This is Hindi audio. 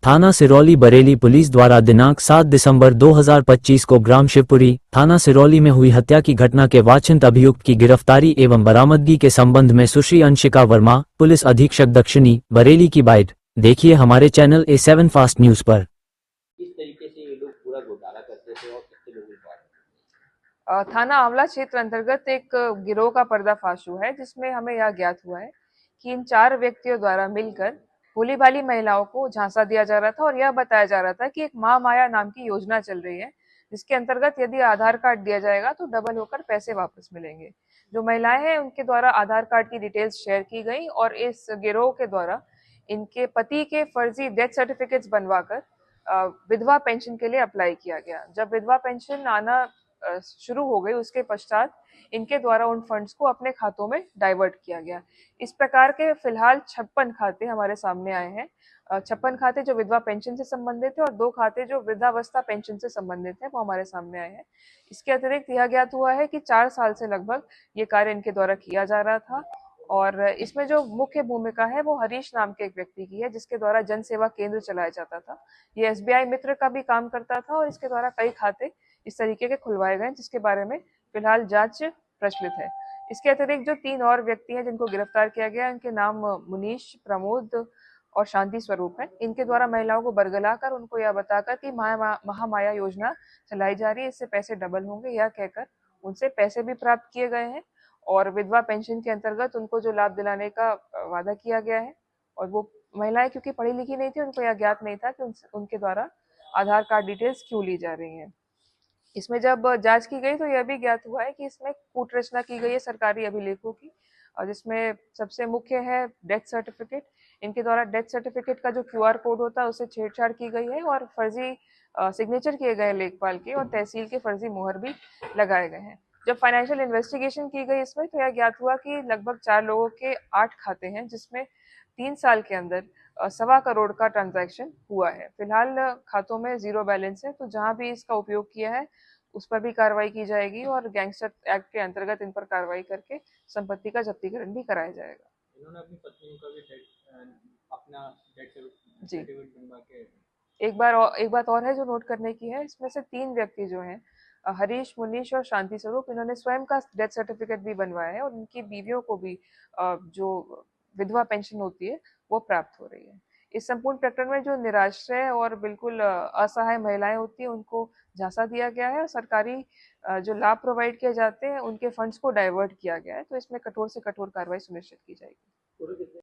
थाना सिरौली बरेली पुलिस द्वारा दिनांक 7 दिसंबर 2025 को ग्राम शिवपुरी थाना सिरौली में हुई हत्या की घटना के वांछित अभियुक्त की गिरफ्तारी एवं बरामदगी के संबंध में सुश्री अंशिका वर्मा, पुलिस अधीक्षक दक्षिणी बरेली की बाइट। देखिए हमारे चैनल A7 फास्ट न्यूज पर। किस तरीके से ये लोग पूरा घोटाला करते थे और कितने लोगों को थाना आंवला क्षेत्र अंतर्गत एक गिरोह का पर्दाफाश हुआ है, जिसमें हमें यह ज्ञात हुआ है कि इन 4 व्यक्तियों द्वारा मिलकर भोली भाली महिलाओं को झांसा दिया जा रहा था और यह बताया जा रहा था कि एक माँ माया नाम की योजना चल रही है, जिसके अंतर्गत यदि आधार कार्ड दिया जाएगा तो डबल होकर पैसे वापस मिलेंगे। जो महिलाएं हैं उनके द्वारा आधार कार्ड की डिटेल्स शेयर की गई और इस गिरोह के द्वारा इनके पति के फर्जी डेथ सर्टिफिकेट्स बनवाकर विधवा पेंशन के लिए अप्लाई किया गया। जब विधवा पेंशन आना शुरू हो गई उसके पश्चात इनके द्वारा उन फंड्स को अपने खातों में डाइवर्ट किया गया। इस प्रकार के फिलहाल 56 खाते हमारे सामने आए हैं। 56 खाते जो विधवा पेंशन से संबंधित है और 2 खाते जो वृद्धावस्था पेंशन से संबंधित है वो हमारे सामने आए हैं। इसके अतिरिक्त यह ज्ञात हुआ है कि 4 साल से लगभग ये कार्य इनके द्वारा किया जा रहा था और इसमें जो मुख्य भूमिका है वो हरीश नाम के एक व्यक्ति की है, जिसके द्वारा जन सेवा केंद्र चलाया जाता था। ये SBI मित्र का भी काम करता था और इसके द्वारा कई खाते इस तरीके के खुलवाए गए जिसके बारे में फिलहाल जांच प्रचलित है। इसके अतिरिक्त जो 3 और व्यक्ति हैं जिनको गिरफ्तार किया गया, इनके नाम मुनीश, प्रमोद और शांति स्वरूप है। इनके द्वारा महिलाओं को बरगलाकर उनको यह बताकर कि महामाया योजना चलाई जा रही है, इससे पैसे डबल होंगे, यह कहकर उनसे पैसे भी प्राप्त किए गए हैं और विधवा पेंशन के अंतर्गत उनको जो लाभ दिलाने का वादा किया गया है। और वो महिलाएं क्योंकि पढ़ी लिखी नहीं थी, उनको यह ज्ञात नहीं था कि उनके द्वारा आधार कार्ड डिटेल्स क्यों ली जा रही हैं। इसमें जब जांच की गई तो यह भी ज्ञात हुआ है कि इसमें कूट रचना की गई है सरकारी अभिलेखों की, और जिसमें सबसे मुख्य है डेथ सर्टिफिकेट। इनके द्वारा डेथ सर्टिफिकेट का जो QR कोड होता है उससे छेड़छाड़ की गई है और फर्जी सिग्नेचर किए गए लेखपाल के और तहसील के फर्जी मोहर भी लगाए गए हैं। जब फाइनेंशियल इन्वेस्टिगेशन की गई इसमें तो यह ज्ञात हुआ कि लगभग 4 लोगों के 8 खाते हैं, जिसमें 3 साल के अंदर 1.25 करोड़ का ट्रांजैक्शन हुआ है। फिलहाल खातों में 0 बैलेंस है, तो जहां भी इसका उपयोग किया है उस पर भी कार्रवाई की जाएगी और गैंगस्टर एक्ट के अंतर्गत इन पर कार्रवाई करके संपत्ति का जब्तीकरण भी कराया जाएगा। इन्होंने अपनी पत्नियों का भी अपना डेथ जी, सर्टिफिकेट बनवा के एक बात और है जो नोट करने की है, इसमें से 3 व्यक्ति जो हैं हरीश, मुनीश और शांति स्वरूप, इन्होंने स्वयं का डेथ सर्टिफिकेट भी बनवाया है और उनकी बीवियों को भी जो विधवा पेंशन होती है वो प्राप्त हो रही है। इस संपूर्ण प्रकरण में जो निराश्रय और बिल्कुल असहाय महिलाएं होती हैं उनको झांसा दिया गया है और सरकारी जो लाभ प्रोवाइड किए जाते हैं उनके फंड्स को डाइवर्ट किया गया है, तो इसमें कठोर से कठोर कार्रवाई सुनिश्चित की जाएगी।